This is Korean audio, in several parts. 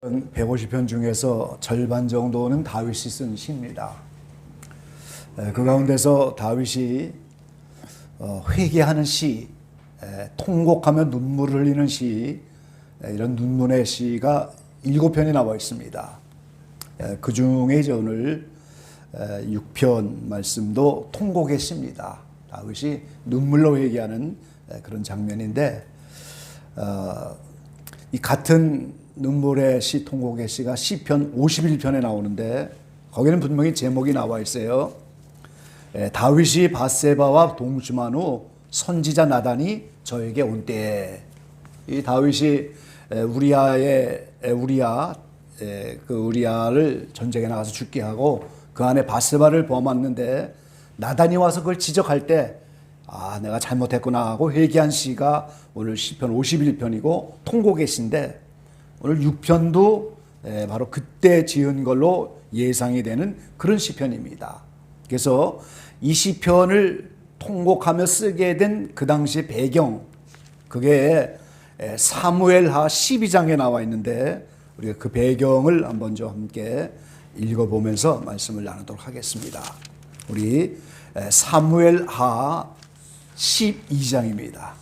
150편 중에서 절반 정도는 다윗이 쓴 시입니다. 그 가운데서 다윗이 회개하는 시, 통곡하며 눈물을 흘리는 시, 이런 눈물의 시가 7편이 나와 있습니다. 그 중에 이제 오늘 6편 말씀도 통곡의 시입니다. 다윗이 눈물로 회개하는 그런 장면인데, 이 같은 눈물의 시, 통곡의 시가 시편 51편에 나오는데 거기는 분명히 제목이 나와 있어요. 다윗이 밧세바와 동침한 후 선지자 나단이 저에게 온 때에, 이 다윗이 우리아를 전쟁에 나가서 죽게 하고 그 안에 밧세바를 범했는데 나단이 와서 그걸 지적할 때 내가 잘못했구나 하고 회개한 시가 오늘 시편 51편이고 통곡의 시인데, 오늘 6편도 바로 그때 지은 걸로 예상이 되는 그런 시편입니다. 그래서 이 시편을 통곡하며 쓰게 된 그 당시 배경, 그게 사무엘하 12장에 나와 있는데 우리가 그 배경을 한번 좀 함께 읽어보면서 말씀을 나누도록 하겠습니다. 우리 사무엘하 12장입니다.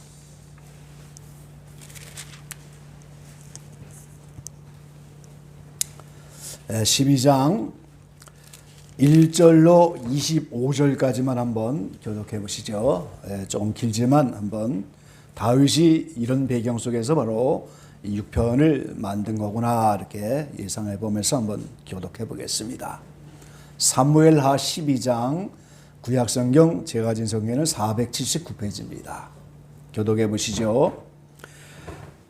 12장 1절로 25절까지만 한번 교독해 보시죠. 조금 길지만 한번 다윗이 이런 배경 속에서 바로 6편을 만든 거구나 이렇게 예상해 보면서 한번 교독해 보겠습니다. 사무엘하 12장 구약성경 제가 가진 성경에는 479페이지입니다. 교독해 보시죠.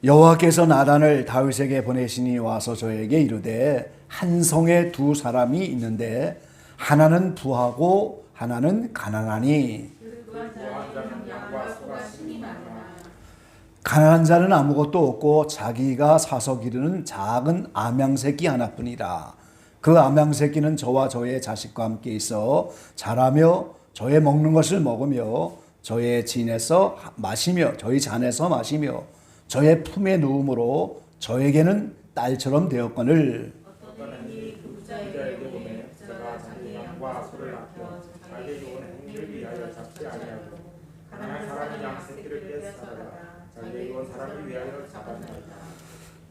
여호와께서 나단을 다윗에게 보내시니 와서 저에게 이르되 한 성에 두 사람이 있는데 하나는 부하고 하나는 가난하니 가난한 자는 아무것도 없고 자기가 사서 기르는 작은 암양새끼 하나뿐이라. 그 암양새끼는 저와 저의 자식과 함께 있어 자라며 저의 먹는 것을 먹으며 저의 진에서 마시며 저희 잔에서 마시며 저의 품에 누움으로 저에게는 딸처럼 되었거늘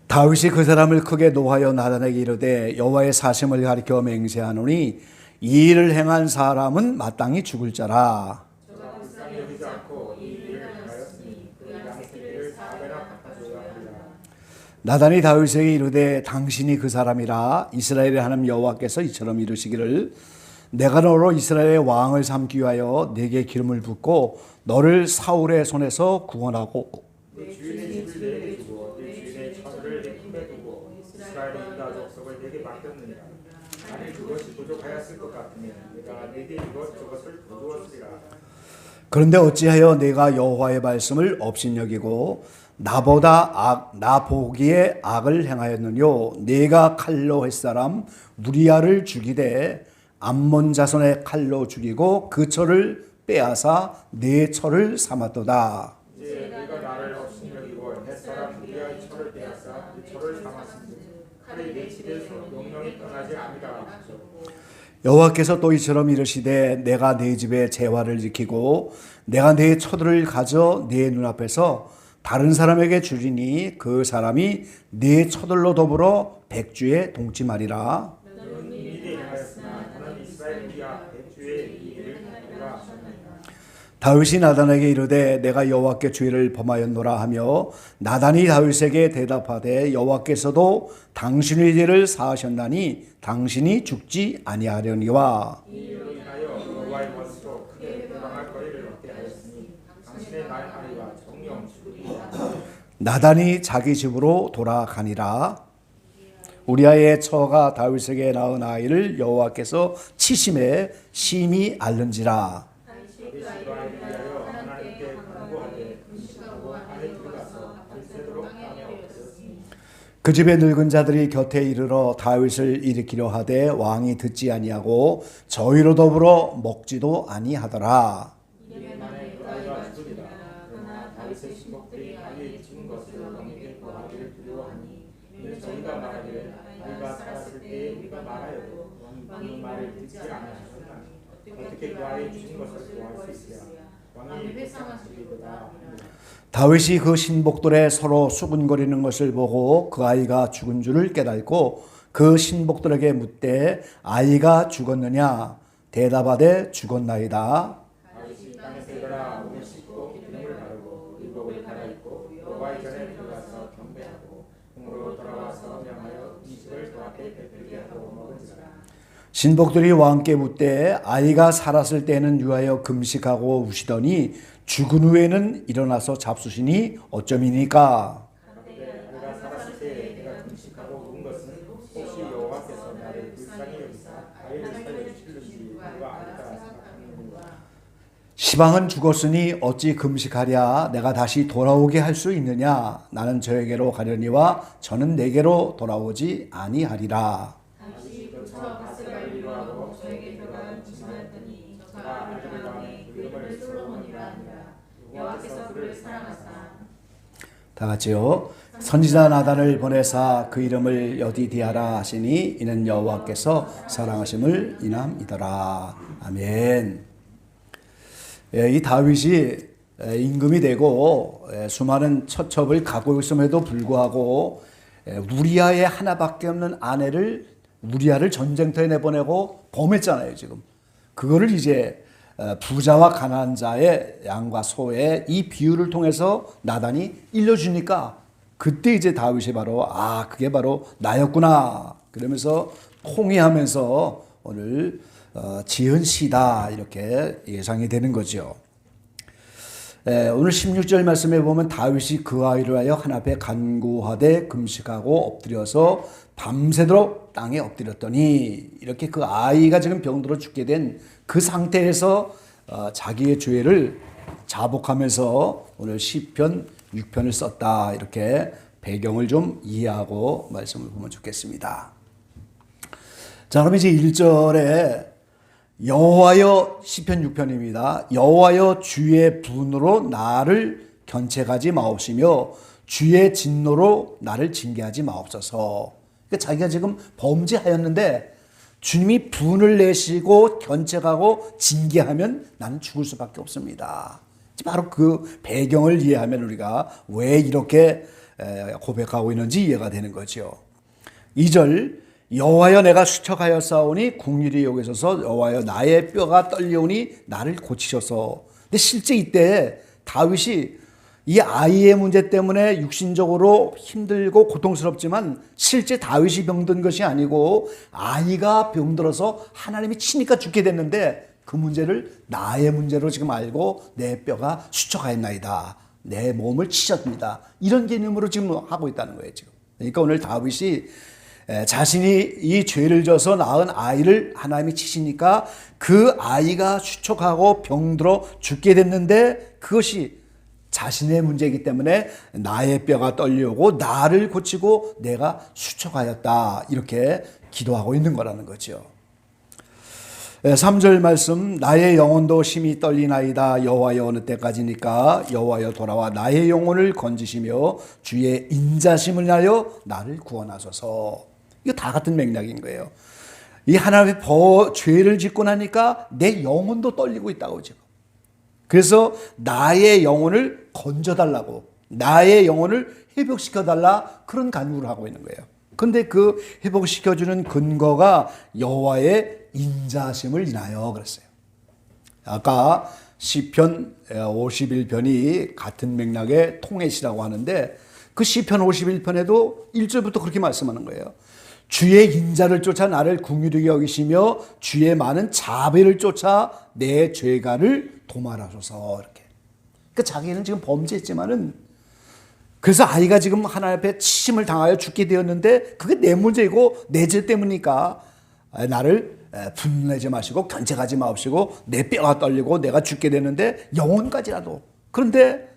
다윗이 그 사람을 크게 노하여 나단에게 이르되 여호와의 사심을 가리켜 맹세하노니 이 일을 행한 사람은 마땅히 죽을 자라. 나단이 다윗에게 이르되 당신이 그 사람이라. 이스라엘의 하나님 여호와께서 이처럼 이르시기를 내가 너로 이스라엘의 왕을 삼기 위하여 내게 기름을 붓고 너를 사울의 손에서 구원하고 내 주인의 집을 내게 주고 내 주인의 처를 내 품에 두고 이스라엘의 유다 족속을 내게 맡겼느니라. 만일 그것이 부족하였을 것 같으면 내가 내게 이것저것을 더 주었으리라. 그런데 어찌하여 내가 여호와의 말씀을 업신여기고 나 보기에 악을 행하였느뇨. 내가 칼로 햇사람 무리아를 죽이되 암몬 자손의 칼로 죽이고 그 철을 빼앗아 내 철을 삼았도다. 이제 네가 나를 업신여기고 햇사람 무리아의 철을 빼앗아 그 철을 삼았으니 칼이 내 집에서 영영이 떠나지 아니라. 여호와께서 또 이처럼 이르시되 내가 내 집에 재화를 지키고 내가 내 처들을 가져 내 눈앞에서 다른 사람에게 주리니 그 사람이 네 처들로 더불어 백주에 동침하리라. 다윗이 나단에게 이르되 내가 여호와께 죄를 범하였노라 하며 나단이 다윗에게 대답하되 여호와께서도 당신의 죄를 사하셨나니 당신이 죽지 아니하려니와. 나단이 자기 집으로 돌아가니라. 우리아의 처가 다윗에게 낳은 아이를 여호와께서 치심에 심히 앓는지라. 그 집의 늙은 자들이 곁에 이르러 다윗을 일으키려 하되 왕이 듣지 아니하고 저희로 더불어 먹지도 아니하더라. 저희가 말하기를 아이가 살았을 때 우리가 말하여도 왕이 그 말을 듣지 않으셨나니 어떻게 그 아이 주신 것을 구할 수 있으랴. 왕이 회상하시리로다. 다윗이 그 신복들의 서로 수군거리는 것을 보고 그 아이가 죽은 줄을 깨닫고 그 신복들에게 묻되 아이가 죽었느냐? 대답하되 죽었나이다. 다윗이 땅에서 일어나 옷을 씻고 기름을 바르고 의복을 갈아입고 여호와의 전에 들어가서 경배하고 궁으로 돌아와서 명하여 음식을 그 앞에 베풀게 하고 먹은지라. 신복들이 왕께 묻되 아이가 살았을 때는 유하여 금식하고 우시더니 죽은 후에는 일어나서 잡수시니 어쩌미니까? 내가 살았을 때 내가 금식하고 운 것은 혹시 여호와께서 나를 불쌍히 여기사 아이를 살려주실는지 누가 알까 생각하는구나. 시방은 죽었으니 어찌 금식하랴? 내가 다시 돌아오게 할 수 있느냐? 나는 저에게로 가려니와 저는 내게로 돌아오지 아니하리라. 다시 그처 바스를 위로하고 저에게 들어가는 진하였더니 저가 아들을 왕의 그 이름을 솔로몬이라 하니라. 여호와께서 그를 사랑하사 다 같이요. 선지자 나단을 보내사 그 이름을 여디디하라 하시니 이는 여호와께서 사랑하심을 인함이더라. 아멘. 이 다윗이 임금이 되고 수많은 처첩을 갖고 있음에도 불구하고 우리아의 하나밖에 없는 아내를 우리아를 전쟁터에 내보내고 범했잖아요. 지금 그거를 이제 부자와 가난한 자의 양과 소의 이 비유를 통해서 나단이 일러주니까 그때 이제 다윗이 바로 그게 바로 나였구나 그러면서 통회하면서 오늘 지은 시다 이렇게 예상이 되는 거죠. 오늘 16절 말씀에 보면 다윗이 그 아이를 하여 하나님 앞에 간구하되 금식하고 엎드려서 밤새도록 땅에 엎드렸더니 이렇게 그 아이가 지금 병들어 죽게 된 그 상태에서 자기의 죄를 자복하면서 오늘 시편 6편을 썼다 이렇게 배경을 좀 이해하고 말씀을 보면 좋겠습니다. 자, 그럼 이제 1절에 여호와여 시편 6편입니다. 여호와여 주의 분으로 나를 견책하지 마옵시며 주의 진노로 나를 징계하지 마옵소서. 그러니까 자기가 지금 범죄하였는데 주님이 분을 내시고 견책하고 징계하면 나는 죽을 수밖에 없습니다. 바로 그 배경을 이해하면 우리가 왜 이렇게 고백하고 있는지 이해가 되는 거죠. 2절 여호와여 내가 수척하였사오니 긍휼히 여기소서. 여호와여 나의 뼈가 떨려오니 나를 고치소서. 근데 실제 이때 다윗이 이 아이의 문제 때문에 육신적으로 힘들고 고통스럽지만 실제 다윗이 병든 것이 아니고 아이가 병들어서 하나님이 치니까 죽게 됐는데 그 문제를 나의 문제로 지금 알고 내 뼈가 수척하였나이다. 내 몸을 치셨습니다. 이런 개념으로 지금 하고 있다는 거예요. 지금. 그러니까 오늘 다윗이 자신이 이 죄를 져서 낳은 아이를 하나님이 치시니까 그 아이가 수척하고 병들어 죽게 됐는데 그것이 자신의 문제이기 때문에 나의 뼈가 떨려오고 나를 고치고 내가 수척하였다 이렇게 기도하고 있는 거라는 거죠. 3절 말씀 나의 영혼도 심히 떨리나이다. 여호와여 어느 때까지니까 여호와여 돌아와 나의 영혼을 건지시며 주의 인자심을 인하여 나를 구원하소서. 이거 다 같은 맥락인 거예요. 이 하나님의 죄를 짓고 나니까 내 영혼도 떨리고 있다고 지금. 그래서 나의 영혼을 건져달라고 나의 영혼을 회복시켜달라 그런 간구를 하고 있는 거예요. 그런데 그 회복시켜주는 근거가 여호와의 인자심을 인하여 그랬어요. 아까 시편 51편이 같은 맥락의 통해시라고 하는데 그 시편 51편에도 1절부터 그렇게 말씀하는 거예요. 주의 인자를 쫓아 나를 긍휼히 여기시며 주의 많은 자비를 쫓아 내 죄가를 도말하소서. 이렇게. 그러니까 자기는 지금 범죄했지만은 그래서 아이가 지금 하나님 앞에 치심을 당하여 죽게 되었는데 그게 내 문제이고 내 죄 때문이니까 나를 분내지 마시고 견책하지 마시고 내 뼈가 떨리고 내가 죽게 되는데 영혼까지라도. 그런데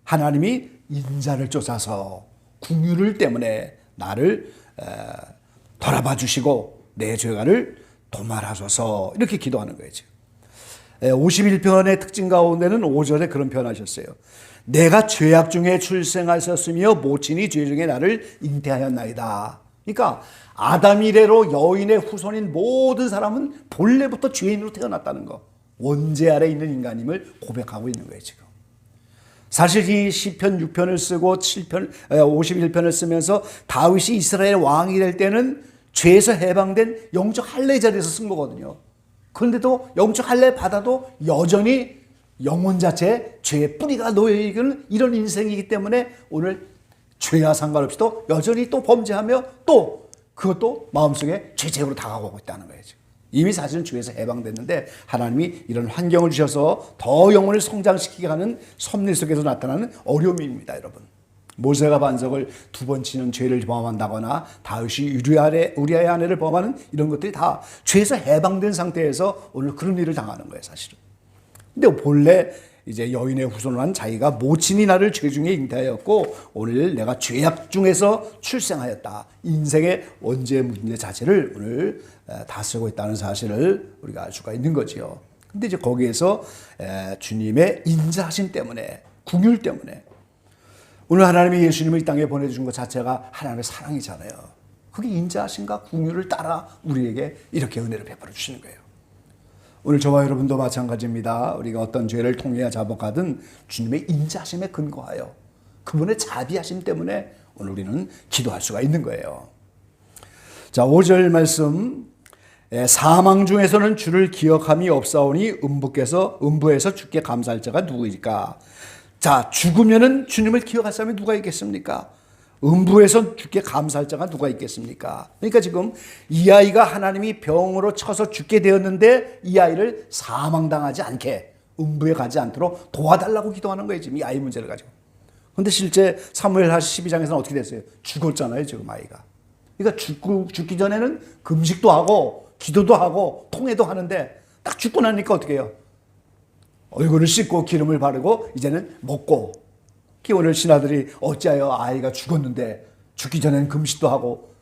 하나님이 인자를 쫓아서 긍휼을 때문에 나를 돌아봐 주시고 내 죄가를 도말하소서 이렇게 기도하는 거예요. 51편의 특징 가운데는 5절에 그런 표현하셨어요. 내가 죄악 중에 출생하였으며 모친이 죄 중에 나를 잉태하였나이다. 그러니까 아담 이래로 여인의 후손인 모든 사람은 본래부터 죄인으로 태어났다는 거, 원죄 아래 있는 인간임을 고백하고 있는 거예요 지금. 사실 이 시편 6편을 쓰고 51편을 쓰면서 다윗이 이스라엘 왕이 될 때는 죄에서 해방된 영적 할례 자리에서 쓴 거거든요. 그런데도 영적 할례 받아도 여전히 영혼 자체에 죄의 뿌리가 놓여있는 이런 인생이기 때문에 오늘 죄와 상관없이도 여전히 또 범죄하며 또 그것도 마음속에 죄책으로 다가오고 있다는 거예요. 이미 사실은 죄에서 해방됐는데 하나님이 이런 환경을 주셔서 더 영혼을 성장시키게 하는 섭리 속에서 나타나는 어려움입니다, 여러분. 모세가 반석을 2번 치는 죄를 범한다거나 다윗이 우리아의 아내를 범하는 이런 것들이 다 죄에서 해방된 상태에서 오늘 그런 일을 당하는 거예요, 사실은. 근데 본래 이제 여인의 후손을 한 자기가 모친이 나를 죄 중에 잉태하였고 오늘 내가 죄악 중에서 출생하였다. 인생의 원죄 문제 자체를 오늘 다스리고 있다는 사실을 우리가 알 수가 있는 거지요. 근데 이제 거기에서 주님의 인자하심 때문에, 긍휼 때문에 오늘 하나님이 예수님을 이 땅에 보내주신 것 자체가 하나님의 사랑이잖아요. 그게 인자하심과 긍휼을 따라 우리에게 이렇게 은혜를 베풀어 주시는 거예요. 오늘 저와 여러분도 마찬가지입니다. 우리가 어떤 죄를 통해야 자복하든 주님의 인자하심에 근거하여 그분의 자비하심 때문에 오늘 우리는 기도할 수가 있는 거예요. 자, 5절 말씀. 사망 중에서는 주를 기억함이 없사오니 음부에서 주께 감사할 자가 누구일까? 자, 죽으면은 주님을 기억할 사람이 누가 있겠습니까? 음부에서 주께 감사할 자가 누가 있겠습니까? 그러니까 지금 이 아이가 하나님이 병으로 쳐서 죽게 되었는데 이 아이를 사망당하지 않게 음부에 가지 않도록 도와달라고 기도하는 거예요, 지금 이 아이 문제를 가지고. 그런데 실제 사무엘하 12장에서는 어떻게 됐어요? 죽었잖아요, 지금 아이가. 그러니까 죽기 전에는 금식도 하고 기도도 하고 통회도 하는데 딱 죽고 나니까 어떻게 해요? 얼굴을 씻고 기름을 바르고 이제는 먹고. 오늘 신하들이 어찌하여 아이가 죽었는데 죽기 전에는 금식도 하고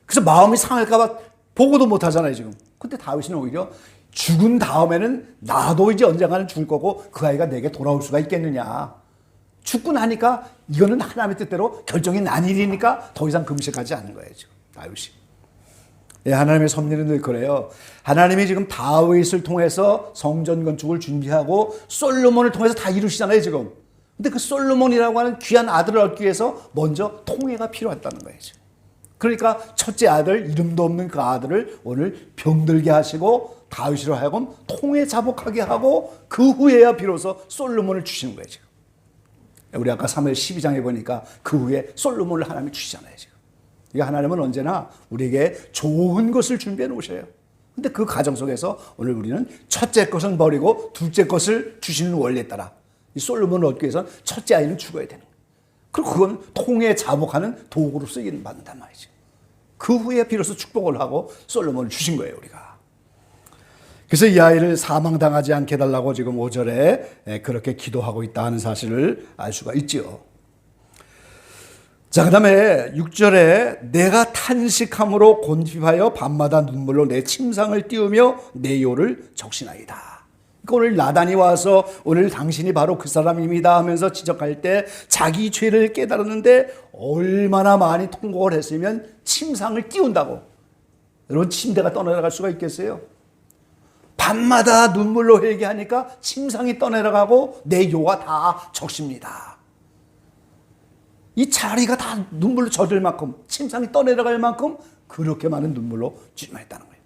그래서 마음이 상할까 봐 보고도 못 하잖아요 지금. 근데 다윗은 오히려 죽은 다음에는 나도 이제 언젠가는 죽을 거고 그 아이가 내게 돌아올 수가 있겠느냐. 죽고 나니까 이거는 하나님의 뜻대로 결정이 난 일이니까 더 이상 금식하지 않는 거예요 지금 다윗이. 예, 하나님의 섭리는 늘 그래요. 하나님이 지금 다윗을 통해서 성전 건축을 준비하고 솔로몬을 통해서 다 이루시잖아요 지금. 근데 그 솔로몬이라고 하는 귀한 아들을 얻기 위해서 먼저 통회가 필요했다는 거예요. 그러니까 첫째 아들, 이름도 없는 그 아들을 오늘 병들게 하시고 다윗으로 하여금 통회 자복하게 하고 그 후에야 비로소 솔로몬을 주시는 거예요. 지금. 우리 아까 사무엘 12장에 보니까 그 후에 솔로몬을 하나님이 주시잖아요. 지금. 그러니까 하나님은 언제나 우리에게 좋은 것을 준비해 놓으셔요. 근데 그 과정 속에서 오늘 우리는 첫째 것은 버리고 둘째 것을 주시는 원리에 따라 이 솔로몬을 얻기 위해서는 첫째 아이는 죽어야 되는 거예요. 그리고 그건 통에 자복하는 도구로 쓰기는 받는단 말이죠. 그 후에 비로소 축복을 하고 솔로몬을 주신 거예요, 우리가. 그래서 이 아이를 사망당하지 않게 해달라고 지금 5절에 그렇게 기도하고 있다 하는 사실을 알 수가 있죠. 자, 그 다음에 6절에 내가 탄식함으로 곤핍하여 밤마다 눈물로 내 침상을 띄우며 내 요를 적신하이다. 오늘 나단이 와서 오늘 당신이 바로 그 사람입니다 하면서 지적할 때 자기 죄를 깨달았는데 얼마나 많이 통곡을 했으면 침상을 띄운다고. 여러분 침대가 떠내려갈 수가 있겠어요? 밤마다 눈물로 회개하니까 침상이 떠내려가고 내 요가 다 적십니다. 이 자리가 다 눈물로 젖을 만큼 침상이 떠내려갈 만큼 그렇게 많은 눈물로 찜했다는 거예요.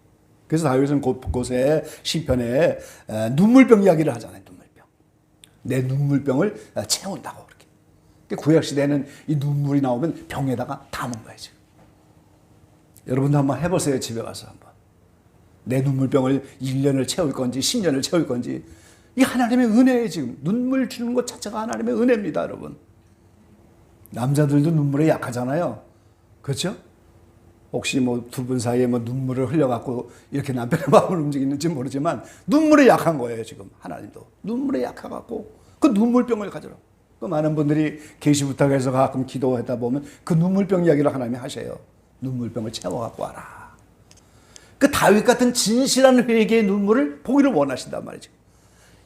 그래서 다윗은 곳곳에 시편에 눈물병 이야기를 하잖아요. 눈물병. 내 눈물병을 채운다고 그렇게. 구약 시대에는 이 눈물이 나오면 병에다가 담은 거예요. 지금. 여러분도 한번 해보세요. 집에 가서 한번. 내 눈물병을 1년을 채울 건지 10년을 채울 건지. 이 하나님의 은혜예요. 지금. 눈물 주는 것 자체가 하나님의 은혜입니다. 여러분. 남자들도 눈물에 약하잖아요. 그렇죠? 혹시 뭐 두 분 사이에 뭐 눈물을 흘려갖고 이렇게 남편의 마음을 움직이는지 모르지만 눈물에 약한 거예요, 지금. 하나님도. 눈물에 약해갖고 그 눈물병을 가져라. 그 많은 분들이 계시 부탁해서 가끔 기도하다 보면 그 눈물병 이야기를 하나님이 하셔요. 눈물병을 채워갖고 와라. 그 다윗 같은 진실한 회개의 눈물을 보기를 원하신단 말이죠.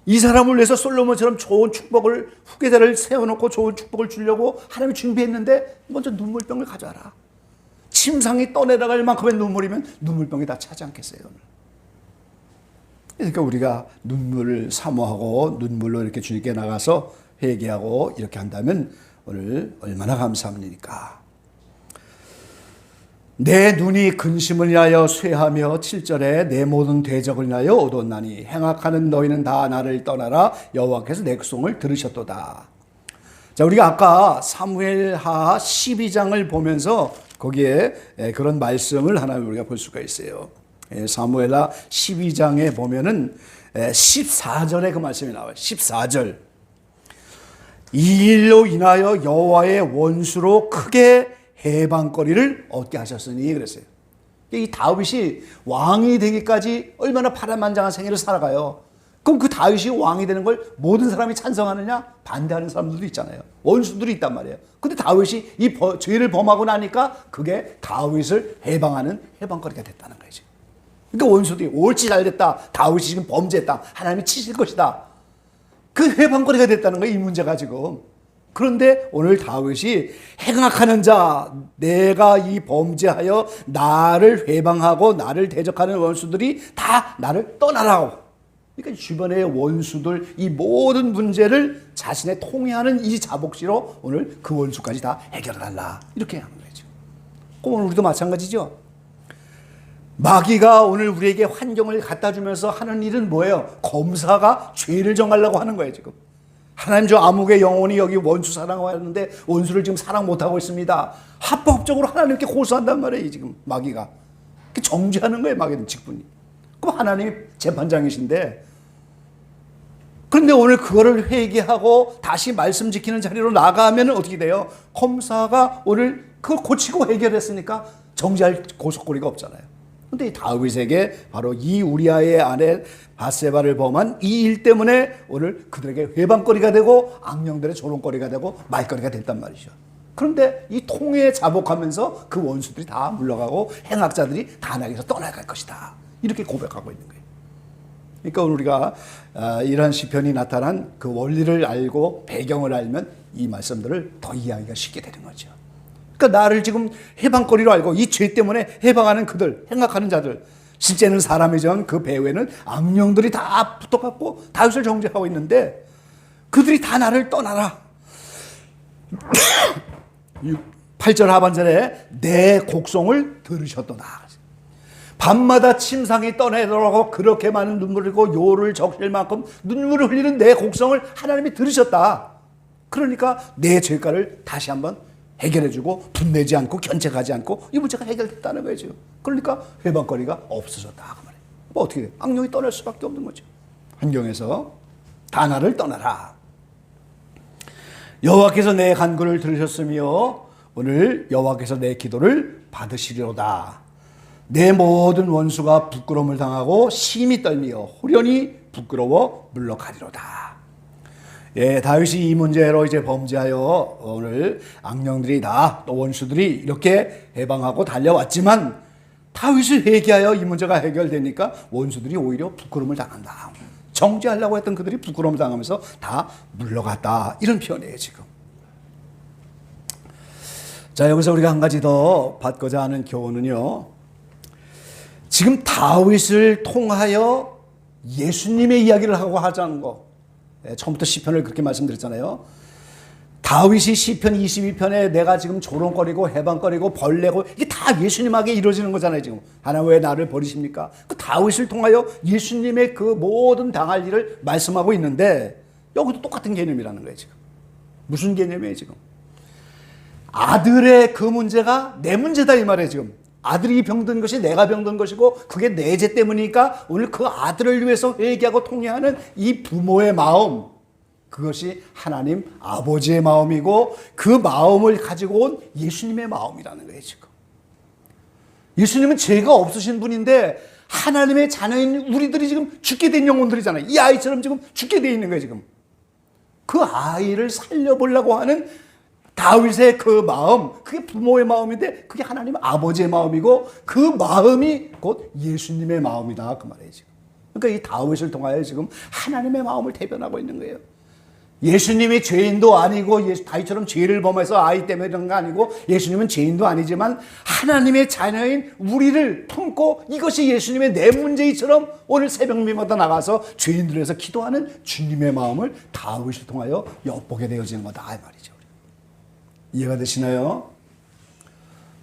이 사람을 위해서 솔로몬처럼 좋은 축복을 후계자를 세워놓고 좋은 축복을 주려고 하나님이 준비했는데 먼저 눈물병을 가져와라. 침상이 떠내려갈 만큼의 눈물이면 눈물병이 다 차지 않겠어요. 오늘. 그러니까 우리가 눈물을 사모하고 눈물로 이렇게 주님께 나가서 회개하고 이렇게 한다면 오늘 얼마나 감사합니까? 내 눈이 근심을 인하여 쇠하며 7절에 내 모든 대적을 인하여 얻었나니 행악하는 너희는 다 나를 떠나라 여호와께서 내 극성을 들으셨도다. 자, 우리가 아까 사무엘하 12장을 보면서 거기에 그런 말씀을 하나 우리가 볼 수가 있어요. 사무엘하 12장에 보면은 14절에 그 말씀이 나와요. 14절. 이 일로 인하여 여호와의 원수로 크게 해방거리를 얻게 하셨으니 그랬어요. 이 다윗이 왕이 되기까지 얼마나 파란만장한 생애를 살아가요. 그럼 그 다윗이 왕이 되는 걸 모든 사람이 찬성하느냐? 반대하는 사람들도 있잖아요. 원수들이 있단 말이에요. 근데 다윗이 이 죄를 범하고 나니까 그게 다윗을 해방하는 해방거리가 됐다는 거죠. 그러니까 원수들이 옳지 잘됐다. 다윗이 지금 범죄했다. 하나님이 치실 것이다. 그 해방거리가 됐다는 거예요. 이 문제가 지금. 그런데 오늘 다윗이 행악하는 자, 내가 이 범죄하여 나를 회방하고 나를 대적하는 원수들이 다 나를 떠나라고. 그러니까 주변의 원수들 이 모든 문제를 자신의 통해하는 이 자복시로 오늘 그 원수까지 다 해결해달라. 이렇게 하는 거죠. 그럼 오늘 우리도 마찬가지죠. 마귀가 오늘 우리에게 환경을 갖다 주면서 하는 일은 뭐예요? 검사가 죄를 정하려고 하는 거예요, 지금. 하나님 저 암흑의 영혼이 여기 원수 사랑하고 하는데 원수를 지금 사랑 못하고 있습니다. 합법적으로 하나님께 고소한단 말이에요, 지금 마귀가. 정죄하는 거예요, 마귀는 직분이. 그럼 하나님이 재판장이신데, 그런데 오늘 그거를 회개하고 다시 말씀 지키는 자리로 나가면 어떻게 돼요? 검사가 오늘 그걸 고치고 해결했으니까 정죄할 고속거리가 없잖아요. 근데 이 다윗에게 바로 이 우리아의 아내 바세바를 범한 이 일 때문에 오늘 그들에게 회방거리가 되고 악령들의 조롱거리가 되고 말거리가 됐단 말이죠. 그런데 이 통에 자복하면서 그 원수들이 다 물러가고 행악자들이 다 나에게서 떠나갈 것이다. 이렇게 고백하고 있는 거예요. 그러니까 오늘 우리가 이러한 시편이 나타난 그 원리를 알고 배경을 알면 이 말씀들을 더 이해하기가 쉽게 되는 거죠. 그러니까 나를 지금 해방거리로 알고 이 죄 때문에 해방하는 그들, 행악하는 자들, 실제는 사람이지만 그 배후에는 악령들이 다 붙어갖고 다윗을 정죄하고 있는데 그들이 다 나를 떠나라. 8절 하반절에 내 곡성을 들으셨도다. 밤마다 침상이 떠내더라고 그렇게 많은 눈물을 흘리고 요를 적실 만큼 눈물을 흘리는 내 곡성을 하나님이 들으셨다. 그러니까 내 죄가를 다시 한번 해결해주고 분내지 않고 견책하지 않고 이 문제가 해결됐다는 거예요 지금. 그러니까 회방거리가 없어졌다 그 말이에요. 뭐 어떻게 돼? 악령이 떠날 수밖에 없는 거죠. 환경에서 다 나를 떠나라. 여호와께서 내 간구를 들으셨으며 오늘 여호와께서 내 기도를 받으시리로다. 내 모든 원수가 부끄러움을 당하고 심히 떨며 후련히 부끄러워 물러가리로다. 예, 다윗이 이 문제로 이제 범죄하여 오늘 악령들이 다 또 원수들이 이렇게 해방하고 달려왔지만 다윗을 회개하여 이 문제가 해결되니까 원수들이 오히려 부끄러움을 당한다. 정죄하려고 했던 그들이 부끄러움을 당하면서 다 물러갔다. 이런 표현이에요 지금. 자, 여기서 우리가 한 가지 더 받고자 하는 교훈은요. 지금 다윗을 통하여 예수님의 이야기를 하고 하자는 거. 처음부터 시편을 그렇게 말씀드렸잖아요. 다윗이 시편 22편에 내가 지금 조롱거리고 해방거리고 벌내고 이게 다 예수님에게 이루어지는 거잖아요. 지금 하나님 왜 나를 버리십니까? 그 다윗을 통하여 예수님의 그 모든 당할 일을 말씀하고 있는데 여기도 똑같은 개념이라는 거예요. 지금 무슨 개념이에요? 지금 아들의 그 문제가 내 문제다 이 말이에요. 지금 아들이 병든 것이 내가 병든 것이고 그게 내 죄 때문이니까 오늘 그 아들을 위해서 회개하고 통회하는 이 부모의 마음, 그것이 하나님 아버지의 마음이고 그 마음을 가지고 온 예수님의 마음이라는 거예요 지금. 예수님은 죄가 없으신 분인데 하나님의 자녀인 우리들이 지금 죽게 된 영혼들이잖아요. 이 아이처럼 지금 죽게 돼 있는 거예요 지금. 그 아이를 살려보려고 하는 다윗의 그 마음, 그게 부모의 마음인데 그게 하나님 아버지의 마음이고 그 마음이 곧 예수님의 마음이다 그 말이에요 지금. 그러니까 이 다윗을 통하여 지금 하나님의 마음을 대변하고 있는 거예요. 예수님이 죄인도 아니고 다윗처럼 죄를 범해서 아이 때문에 그런 거 아니고 예수님은 죄인도 아니지만 하나님의 자녀인 우리를 품고 이것이 예수님의 내 문제이처럼 오늘 새벽미마다 나가서 죄인들을 위해서 기도하는 주님의 마음을 다윗을 통하여 엿보게 되어지는 거다 이 말이죠. 이해가 되시나요?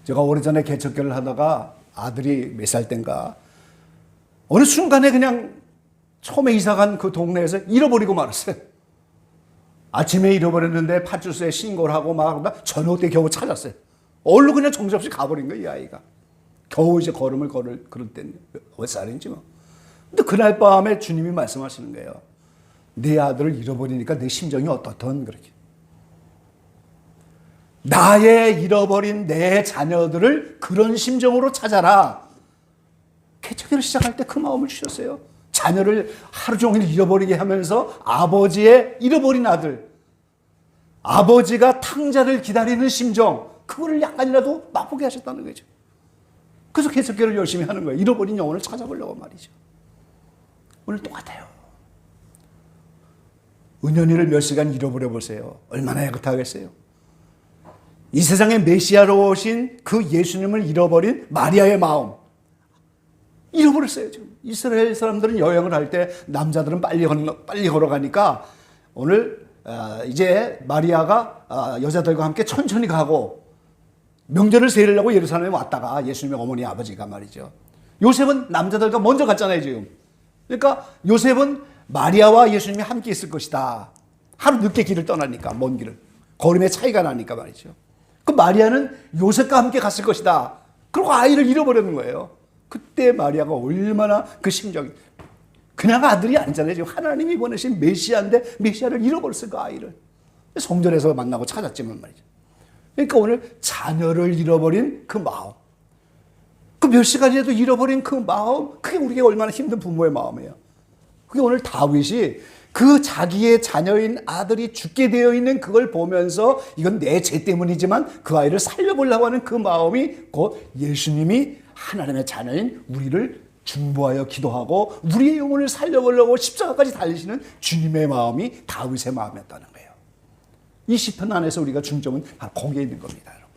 제가 오래전에 개척교를 하다가 아들이 몇 살 땐가 어느 순간에 그냥 처음에 이사간 그 동네에서 잃어버리고 말았어요. 아침에 잃어버렸는데 파출소에 신고를 하고 막 저녁 때 겨우 찾았어요. 얼른 그냥 정신없이 가버린 거예요, 이 아이가. 겨우 이제 걸음을 그럴 땐 몇 살인지 뭐. 근데 그날 밤에 주님이 말씀하시는 거예요. 네 아들을 잃어버리니까 내 심정이 어떻든 그렇게. 나의 잃어버린 내 자녀들을 그런 심정으로 찾아라. 개척회를 시작할 때 그 마음을 주셨어요. 자녀를 하루 종일 잃어버리게 하면서 아버지의 잃어버린 아들, 아버지가 탕자를 기다리는 심정, 그거를 약간이라도 맛보게 하셨다는 거죠. 그래서 개척교를 열심히 하는 거예요. 잃어버린 영혼을 찾아보려고 말이죠. 오늘 똑같아요. 은연이를 몇 시간 잃어버려 보세요. 얼마나 애틋하겠어요. 이 세상에 메시아로 오신 그 예수님을 잃어버린 마리아의 마음, 잃어버렸어요. 지금 이스라엘 사람들은 여행을 할 때 남자들은 빨리 걸어가니까 오늘 이제 마리아가 여자들과 함께 천천히 가고 명절을 세우려고 예루살렘에 왔다가 예수님의 어머니 아버지가 말이죠. 요셉은 남자들과 먼저 갔잖아요 지금. 그러니까 요셉은 마리아와 예수님이 함께 있을 것이다. 하루 늦게 길을 떠나니까 먼 길을. 걸음의 차이가 나니까 말이죠. 그 마리아는 요셉과 함께 갔을 것이다. 그리고 아이를 잃어버리는 거예요. 그때 마리아가 얼마나 그 심정이, 그냥 아들이 아니잖아요. 지금 하나님이 보내신 메시아인데 메시아를 잃어버렸어요, 그 아이를. 성전에서 만나고 찾았지만 말이죠. 그러니까 오늘 자녀를 잃어버린 그 마음, 그 몇 시간이라도 잃어버린 그 마음, 그게 우리에게 얼마나 힘든 부모의 마음이에요. 그게 오늘 다윗이 그 자기의 자녀인 아들이 죽게 되어 있는 그걸 보면서 이건 내 죄 때문이지만 그 아이를 살려보려고 하는 그 마음이 곧 예수님이 하나님의 자녀인 우리를 중보하여 기도하고 우리의 영혼을 살려보려고 십자가까지 달리시는 주님의 마음이 다윗의 마음이었다는 거예요. 이 시편 안에서 우리가 중점은 바로 거기에 있는 겁니다. 여러분.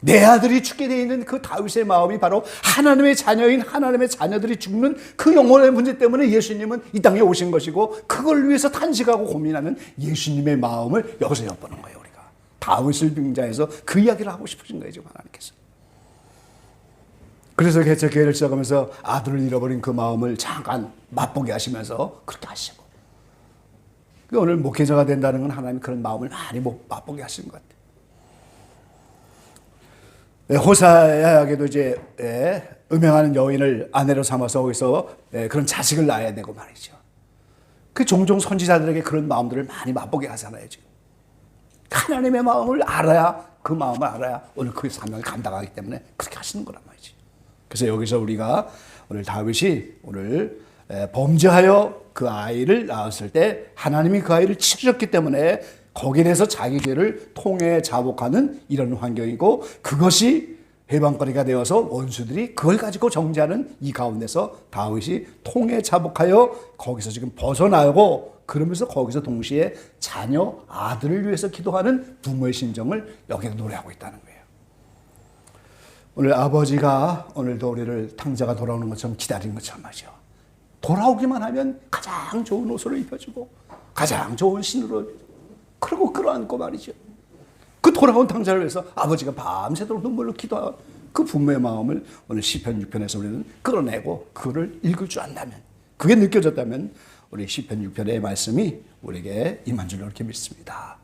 내 아들이 죽게 되어 있는 그 다윗의 마음이 바로 하나님의 자녀인 하나님의 자녀들이 죽는 그 영혼의 문제 때문에 예수님은 이 땅에 오신 것이고 그걸 위해서 탄식하고 고민하는 예수님의 마음을 여기서 엿보는 거예요. 우리가 다윗을 빙자해서 그 이야기를 하고 싶으신 거예요. 지금 하나님께서. 그래서 개척교회를 시작하면서 아들을 잃어버린 그 마음을 잠깐 맛보게 하시면서 그렇게 하시고, 오늘 목회자가 된다는 건 하나님 그런 마음을 많이 맛보게 하시는 것 같아요. 호사야에게도 이제 음행하는 여인을 아내로 삼아서 거기서 그런 자식을 낳아야 되고 말이죠. 그 종종 선지자들에게 그런 마음들을 많이 맛보게 하잖아요. 지금 하나님의 마음을 알아야, 그 마음을 알아야 오늘 그 사명을 감당하기 때문에 그렇게 하시는 거란 말이죠. 그래서 여기서 우리가 오늘 다윗이 오늘 범죄하여 그 아이를 낳았을 때 하나님이 그 아이를 치르셨기 때문에 거기에 대해서 자기 죄를 통해 자복하는 이런 환경이고, 그것이 해방거리가 되어서 원수들이 그걸 가지고 정죄하는 이 가운데서 다윗이 통해 자복하여 거기서 지금 벗어나고, 그러면서 거기서 동시에 자녀 아들을 위해서 기도하는 부모의 심정을 여기서 노래하고 있다는 거예요. 오늘 아버지가 오늘도 우리를 탕자가 돌아오는 것처럼 기다리는 것처럼 말이죠. 돌아오기만 하면 가장 좋은 옷을 입혀주고 가장 좋은 신으로 그러고 끌어안고 말이죠. 그 돌아온 탕자를 위해서 아버지가 밤새도록 눈물로 기도하는 그 부모의 마음을 오늘 시편 6편에서 우리는 끌어내고 그거를 읽을 줄 안다면, 그게 느껴졌다면 우리 시편 6편의 말씀이 우리에게 임한 줄로 이렇게 믿습니다.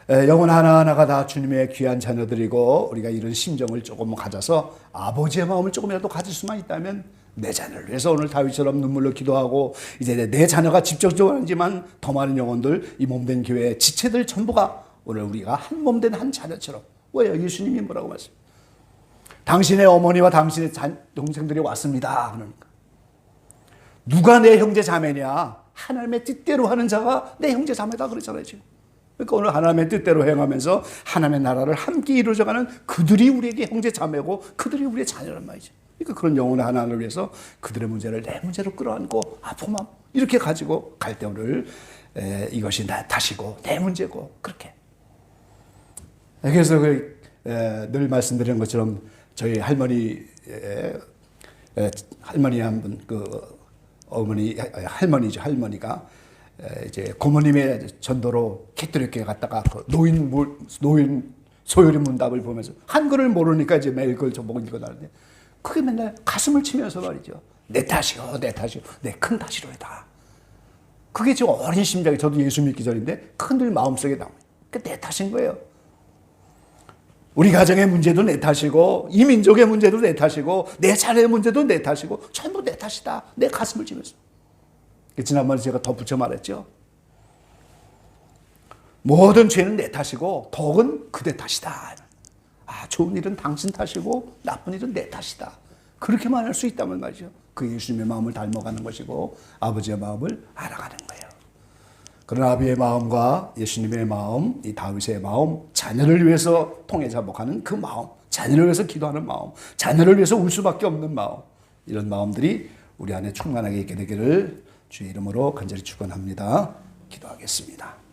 영혼 하나하나가 다 주님의 귀한 자녀들이고, 우리가 이런 심정을 조금 가져서 아버지의 마음을 조금이라도 가질 수만 있다면 내 자녀를 위해서 오늘 다윗처럼 눈물로 기도하고, 이제 내 자녀가 직접적으로 아니지만 더 많은 영혼들, 이 몸된 교회의 지체들 전부가 오늘 우리가 한 몸된 한 자녀처럼. 왜요? 예수님이 뭐라고 말씀? 당신의 어머니와 당신의 동생들이 왔습니다. 그러니까 누가 내 형제 자매냐? 하나님의 뜻대로 하는 자가 내 형제 자매다 그러잖아요 지금. 그러니까 오늘 하나님의 뜻대로 행하면서 하나님의 나라를 함께 이루어져가는 그들이 우리에게 형제 자매고 그들이 우리의 자녀란 말이죠. 그러니까 그런 영혼의 하나를 위해서 그들의 문제를 내 문제로 끌어안고 아픔함 이렇게 가지고 갈 때 오늘 이것이 내 탓이고 내 문제고 그렇게. 그래서 늘 말씀드린 것처럼 저희 할머니 한 분, 할머니죠. 할머니가 이제 고모님의 전도로 캐톨릭교회 갔다가 그 노인 소요리 문답을 보면서 한글을 모르니까 이제 매일 그걸 저보고 읽어달는데 그게 맨날 가슴을 치면서 말이죠. 내 탓이요, 내 큰 탓이로다. 그게 저 어린 심장에, 저도 예수 믿기 전인데 큰들 마음속에 나옵니다. 그게 내 탓인 거예요. 우리 가정의 문제도 내 탓이고 이 민족의 문제도 내 탓이고 내 자녀의 문제도 내 탓이고 전부 내 탓이다. 내 가슴을 치면서. 지난번에 제가 덧붙여 말했죠. 모든 죄는 내 탓이고 복은 그대 탓이다. 좋은 일은 당신 탓이고 나쁜 일은 내 탓이다. 그렇게만 할 수 있다면 말이죠. 그 예수님의 마음을 닮아가는 것이고 아버지의 마음을 알아가는 거예요. 그런 아비의 마음과 예수님의 마음, 이 다윗의 마음, 자녀를 위해서 통해 자복하는 그 마음, 자녀를 위해서 기도하는 마음, 자녀를 위해서 울 수밖에 없는 마음, 이런 마음들이 우리 안에 충만하게 있게 되기를 주의 이름으로 간절히 축원합니다. 기도하겠습니다.